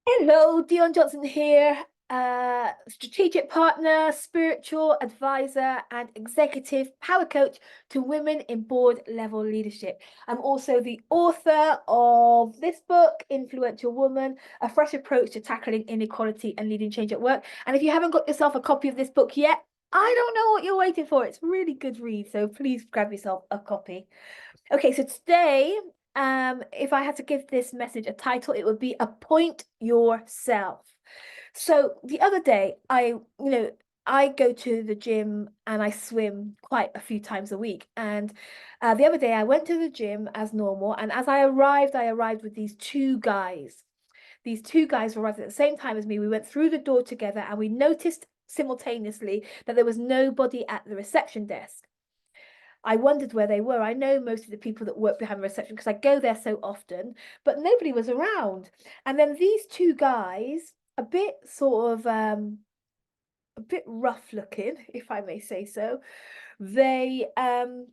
Hello, Dion Johnson here, strategic partner, spiritual advisor, and executive power coach to women in board level leadership. I'm also the author of this book, Influential Woman, a fresh approach to tackling inequality and leading change at work. And if you haven't got yourself a copy of this book yet, I don't know what you're waiting for. It's a really good read, so please grab yourself a copy. Okay, so today, if I had to give this message a title, it would be Appoint Yourself. So the other day, I go to the gym and I swim quite a few times a week. And the other day, I went to the gym as normal. And as I arrived with these two guys. These two guys arrived at the same time as me. We went through the door together and we noticed simultaneously that there was nobody at the reception desk. I wondered where they were. I know most of the people that work behind the reception because I go there so often, but nobody was around. And then these two guys, a bit sort of a bit rough looking, if I may say so, they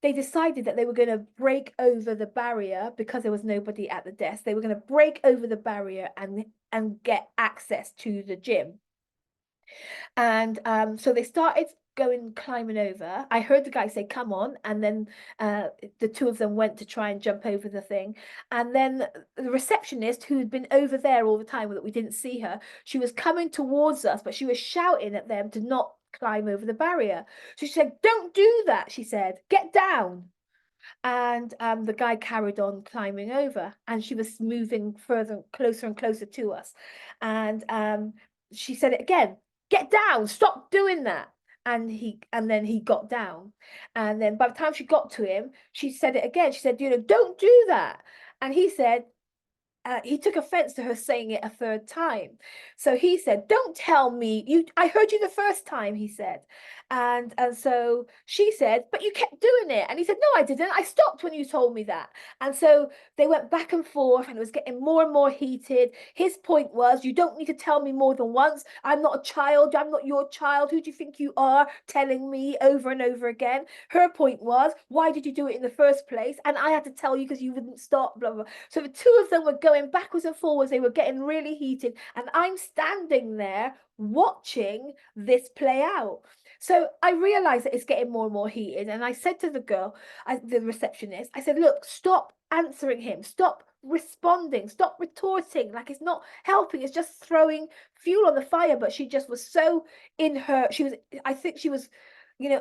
decided that they were going to break over the barrier because there was nobody at the desk. They were going to break over the barrier and get access to the gym. And so they started going climbing over. I heard the guy say, "Come on," and then the two of them went to try and jump over the thing. And then the receptionist, who had been over there all the time that we didn't see her, she was coming towards us, but she was shouting at them to not climb over the barrier. So she said, "Don't do that," she said, "Get down." And the guy carried on climbing over, and she was moving further, closer and closer to us. And she said it again, "Get down, stop doing that." And then he got down. And then by the time she got to him, she said it again. She said, "Don't do that." And he said, he took offense to her saying it a third time. So he said, "Don't tell me you I heard you the first time," he said. And so she said, "But you kept doing it." And he said, "No, I didn't. I stopped when you told me that." And so they went back and forth and it was getting more and more heated. His point was, "You don't need to tell me more than once. I'm not a child. I'm not your child. Who do you think you are telling me over and over again?" Her point was, "Why did you do it in the first place? And I had to tell you because you wouldn't stop, blah, blah." So the two of them were going backwards and forwards. They were getting really heated. And I'm standing there watching this play out. So I realized that it's getting more and more heated. And I said to the girl, the receptionist, I said, "Look, stop answering him. Stop responding. Stop retorting. Like it's not helping. It's just throwing fuel on the fire." But she just was so in her, I think she was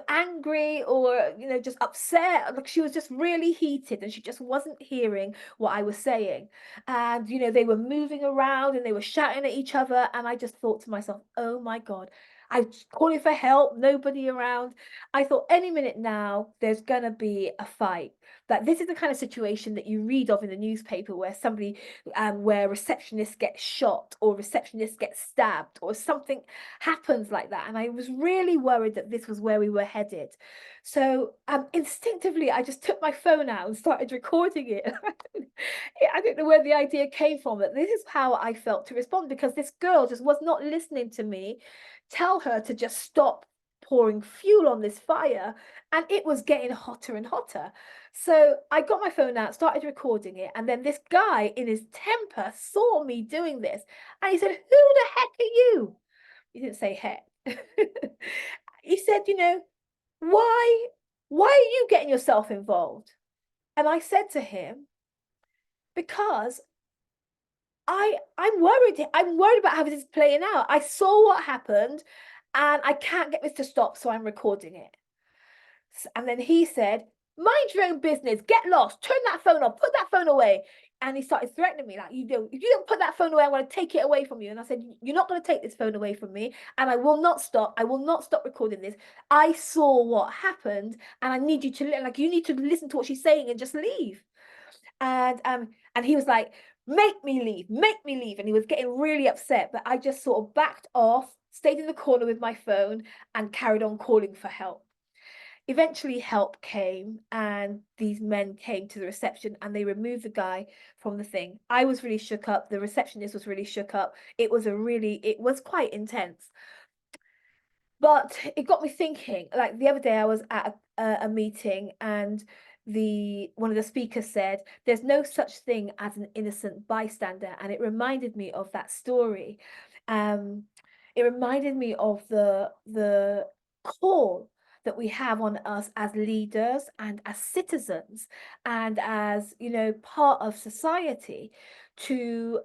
angry or, just upset. Like she was just really heated and she just wasn't hearing what I was saying. And, they were moving around and they were shouting at each other. And I just thought to myself, oh my God, I'm calling for help, nobody around. I thought any minute now, there's going to be a fight. Like this is the kind of situation that you read of in the newspaper where where receptionists get shot or receptionists get stabbed or something happens like that. And I was really worried that this was where we were headed. So instinctively, I just took my phone out and started recording it. I don't know where the idea came from, but this is how I felt to respond because this girl just was not listening to me. Tell her to just stop pouring fuel on this fire, and it was getting hotter and hotter. So I got my phone out, started recording it, and then this guy in his temper saw me doing this, and he said, "Who the heck are you?" He didn't say heck. He said, "Why why are you getting yourself involved?" And I said to him, "Because I'm worried. I'm worried about how this is playing out. I saw what happened and I can't get this to stop, so I'm recording it." And then he said, "Mind your own business, get lost, turn that phone off, put that phone away." And he started threatening me, like, if you don't put that phone away, I'm going to take it away from you. And I said, "You're not going to take this phone away from me. And I will not stop. I will not stop recording this. I saw what happened. And I need you to, like, you need to listen to what she's saying and just leave." And he was like, "Make me leave, make me leave." And he was getting really upset. But I just sort of backed off, stayed in the corner with my phone, and carried on calling for help. Eventually help came and these men came to the reception and they removed the guy from the thing. I was really shook up. The receptionist was really shook up. It was quite intense. But it got me thinking, like the other day I was at a meeting and one of the speakers said, there's no such thing as an innocent bystander. And it reminded me of that story. It reminded me of the call that we have on us as leaders and as citizens and as, you know, part of society to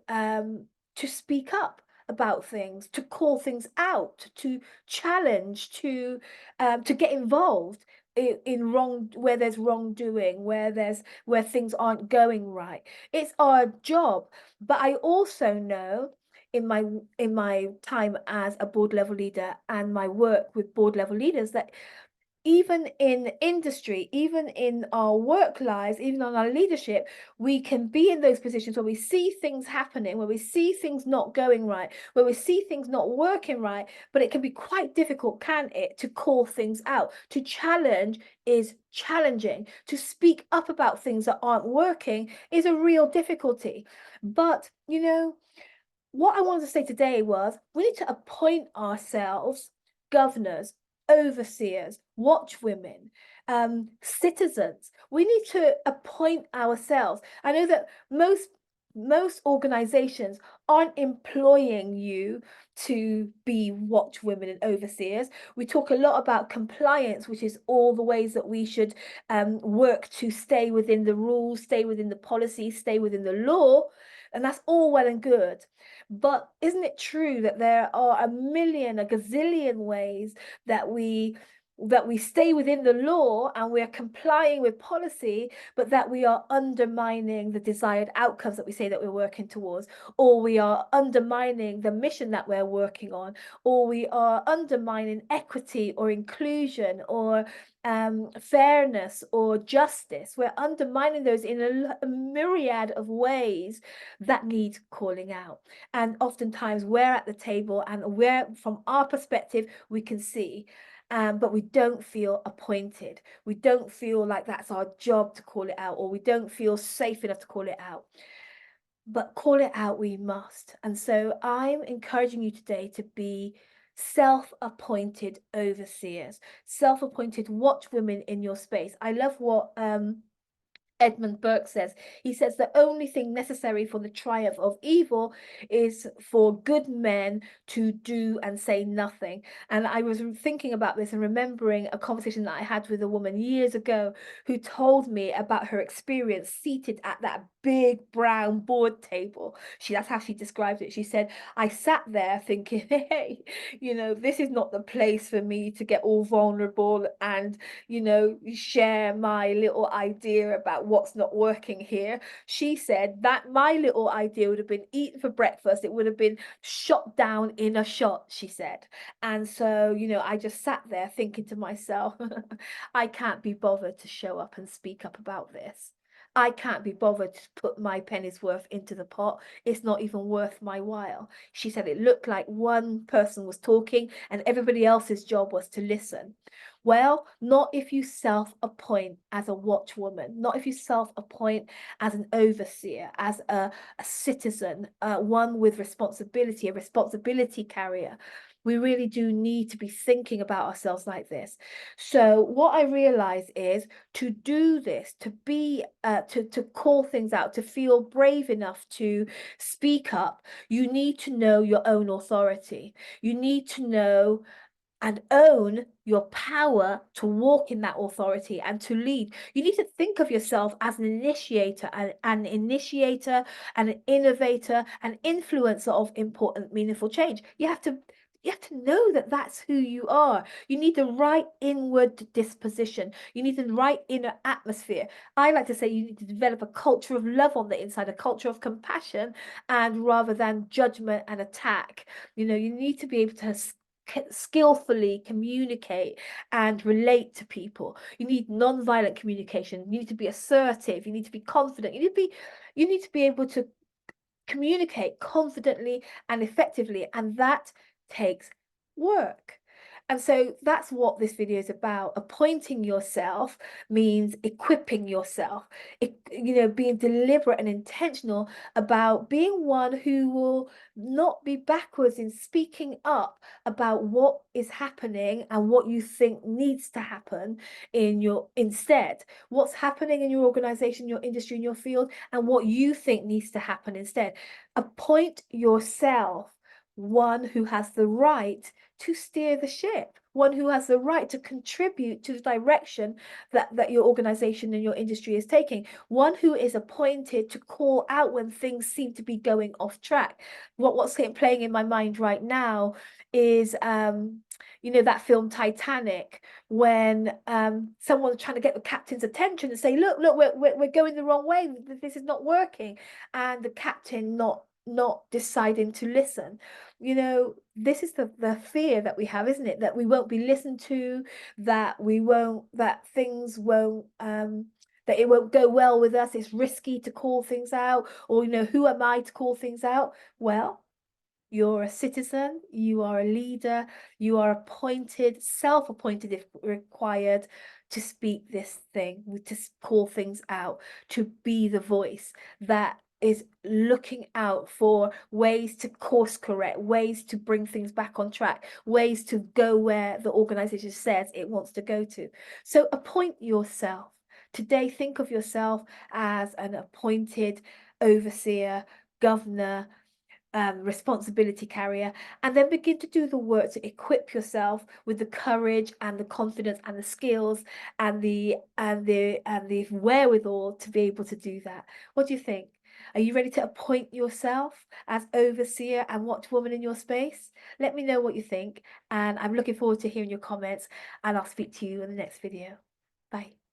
speak up about things, to call things out, to challenge, to get involved in wrong, where there's wrongdoing, where things aren't going right. It's our job. But I also know in my time as a board level leader and my work with board level leaders that even in industry, even in our work lives, even on our leadership, we can be in those positions where we see things happening, where we see things not going right, where we see things not working right, but it can be quite difficult, can it, to call things out. To challenge is challenging. To speak up about things that aren't working is a real difficulty. But, you know, what I wanted to say today was we need to appoint ourselves governors, overseers, watchwomen, citizens. We need to appoint ourselves. I know that most organizations aren't employing you to be watchwomen and overseers. We talk a lot about compliance, which is all the ways that we should work to stay within the rules, stay within the policy, stay within the law. And that's all well and good. But isn't it true that there are a gazillion ways that we stay within the law and we are complying with policy, but that we are undermining the desired outcomes that we say that we're working towards, or we are undermining the mission that we're working on, or we are undermining equity or inclusion or fairness or justice. We're undermining those in a myriad of ways that need calling out. And oftentimes we're at the table and we're, from our perspective, we can see. But we don't feel appointed. We don't feel like that's our job to call it out, or we don't feel safe enough to call it out. But call it out we must. And so I'm encouraging you today to be self-appointed overseers, self-appointed watchwomen in your space. I love what Edmund Burke says. He says the only thing necessary for the triumph of evil is for good men to do and say nothing. And I was thinking about this and remembering a conversation that I had with a woman years ago who told me about her experience seated at that big brown board table. That's how she described it. She said, I sat there thinking, hey, you know, this is not the place for me to get all vulnerable and, you know, share my little idea about what's not working here. She said that my little idea would have been eaten for breakfast. It would have been shot down in a shot, she said. And so, you know, I just sat there thinking to myself, I can't be bothered to show up and speak up about this. I can't be bothered to put my penny's worth into the pot. It's not even worth my while. She said it looked like one person was talking and everybody else's job was to listen. Well, not if you self-appoint as a watchwoman, not if you self-appoint as an overseer, as a citizen, one with responsibility, a responsibility carrier. We really do need to be thinking about ourselves like this. So what I realize is to do this, to be, to call things out, to feel brave enough to speak up, you need to know your own authority. You need to know and own your power to walk in that authority and to lead. You need to think of yourself as an initiator, an innovator, an influencer of important, meaningful change. You have to know that that's who you are. You need the right inward disposition. You need the right inner atmosphere. I like to say you need to develop a culture of love on the inside, a culture of compassion, and rather than judgment and attack. You know, you need to be able to skillfully communicate and relate to people. You need non-violent communication. You need to be assertive. You need to be confident. You need to be able to communicate confidently and effectively, and that takes work. And so that's what this video is about. Appointing yourself means equipping yourself, being deliberate and intentional about being one who will not be backwards in speaking up about what is happening and what you think needs to happen instead, what's happening in your organization, your industry, in your field, and what you think needs to happen instead. Appoint yourself one who has the right to steer the ship, one who has the right to contribute to the direction that your organization and your industry is taking, one who is appointed to call out when things seem to be going off track. What's playing in my mind right now is that film Titanic, when someone's trying to get the captain's attention and say, look, we're going the wrong way, this is not working, and the captain not deciding to listen. This is the fear that we have, isn't it? That we won't be listened to, that things won't that it won't go well with us. It's risky to call things out, or who am I to call things out? Well, you're a citizen, you are a leader, you are appointed, self-appointed if required, to speak this thing, to call things out, to be the voice that is looking out for ways to course correct, ways to bring things back on track, ways to go where the organization says it wants to go to. So appoint yourself. Today, think of yourself as an appointed overseer, governor, responsibility carrier, and then begin to do the work to equip yourself with the courage and the confidence and the skills and the wherewithal to be able to do that. What do you think? Are you ready to appoint yourself as overseer and watchwoman in your space? Let me know what you think, and I'm looking forward to hearing your comments, and I'll speak to you in the next video. Bye.